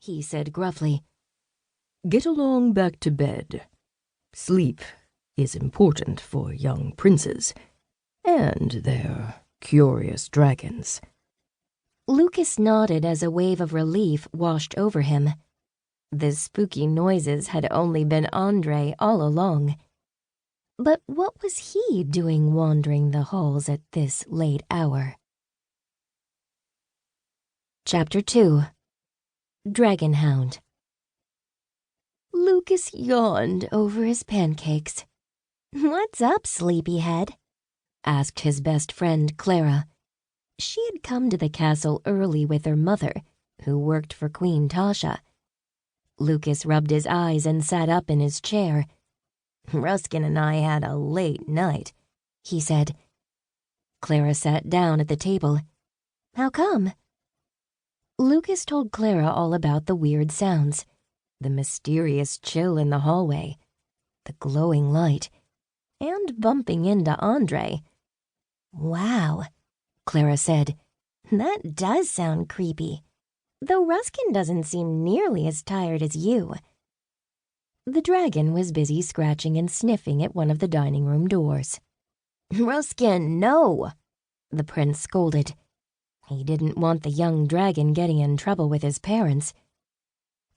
he said gruffly. "Get along back to bed. Sleep is important for young princes and their curious dragons." Lucas nodded as a wave of relief washed over him. The spooky noises had only been Andre all along. But what was he doing wandering the halls at this late hour? Chapter 2. Dragon Hound. Lucas yawned over his pancakes. "What's up, sleepyhead?" asked his best friend, Clara. She had come to the castle early with her mother, who worked for Queen Tasha. Lucas rubbed his eyes and sat up in his chair. "Ruskin and I had a late night," he said. Clara sat down at the table. "How come?" Lucas told Clara all about the weird sounds, the mysterious chill in the hallway, the glowing light, and bumping into Andre. "Wow," Clara said. "That does sound creepy, though Ruskin doesn't seem nearly as tired as you." The dragon was busy scratching and sniffing at one of the dining room doors. "Ruskin, no!" the prince scolded. He didn't want the young dragon getting in trouble with his parents.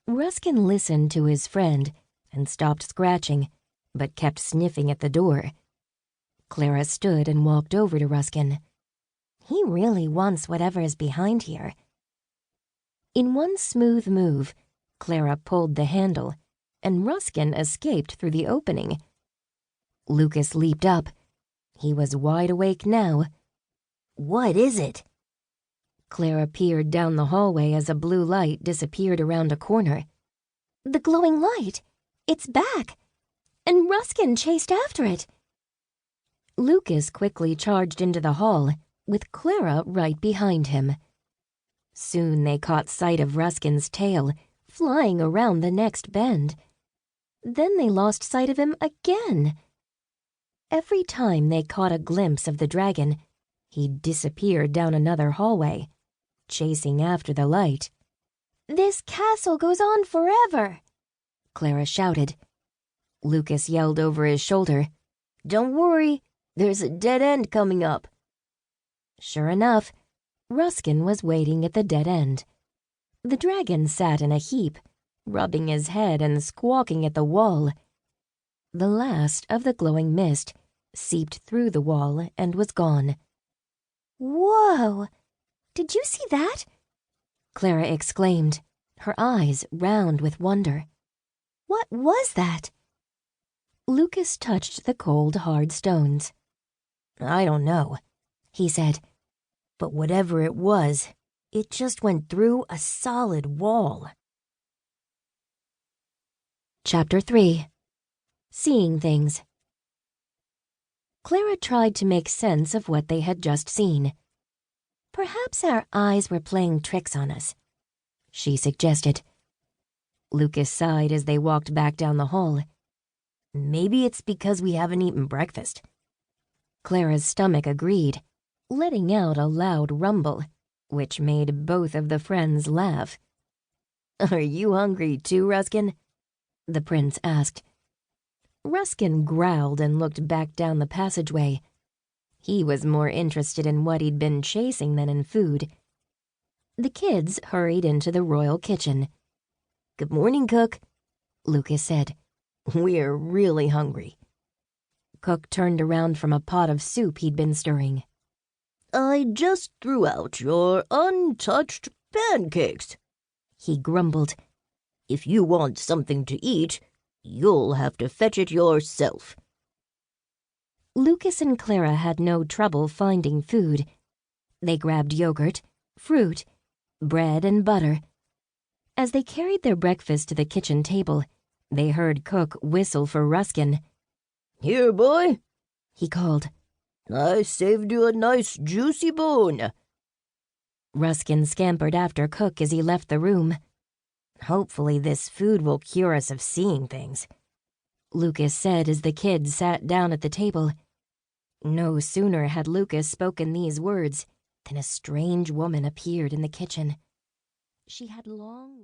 Ruskin listened to his friend and stopped scratching, but kept sniffing at the door. Clara stood and walked over to Ruskin. "He really wants whatever is behind here." In one smooth move, Clara pulled the handle, and Ruskin escaped through the opening. Lucas leaped up. He was wide awake now. "What is it?" Clara peered down the hallway as a blue light disappeared around a corner. "The glowing light! It's back! And Ruskin chased after it!" Lucas quickly charged into the hall, with Clara right behind him. Soon they caught sight of Ruskin's tail, flying around the next bend. Then they lost sight of him again. Every time they caught a glimpse of the dragon, he disappeared down another hallway, chasing after the light. "This castle goes on forever!" Clara shouted. Lucas yelled over his shoulder, "Don't worry, there's a dead end coming up." Sure enough, Ruskin was waiting at the dead end. The dragon sat in a heap, rubbing his head and squawking at the wall. The last of the glowing mist seeped through the wall and was gone. "Whoa! Did you see that?" Clara exclaimed, her eyes round with wonder. "What was that?" Lucas touched the cold, hard stones. "I don't know," he said, "but whatever it was, it just went through a solid wall." Chapter 3. Seeing Things. Clara tried to make sense of what they had just seen. "Perhaps our eyes were playing tricks on us," she suggested. Lucas sighed as they walked back down the hall. "Maybe it's because we haven't eaten breakfast." Clara's stomach agreed, letting out a loud rumble, which made both of the friends laugh. "Are you hungry too, Ruskin?" the prince asked. Ruskin growled and looked back down the passageway. He was more interested in what he'd been chasing than in food. The kids hurried into the royal kitchen. "Good morning, Cook," Lucas said. "We're really hungry." Cook turned around from a pot of soup he'd been stirring. "I just threw out your untouched pancakes," he grumbled. "If you want something to eat, you'll have to fetch it yourself." Lucas and Clara had no trouble finding food. They grabbed yogurt, fruit, bread, and butter. As they carried their breakfast to the kitchen table, they heard Cook whistle for Ruskin. "Here, boy," he called. "I saved you a nice juicy bone." Ruskin scampered after Cook as he left the room. "Hopefully this food will cure us of seeing things," Lucas said as the kids sat down at the table. No sooner had Lucas spoken these words than a strange woman appeared in the kitchen. She had long...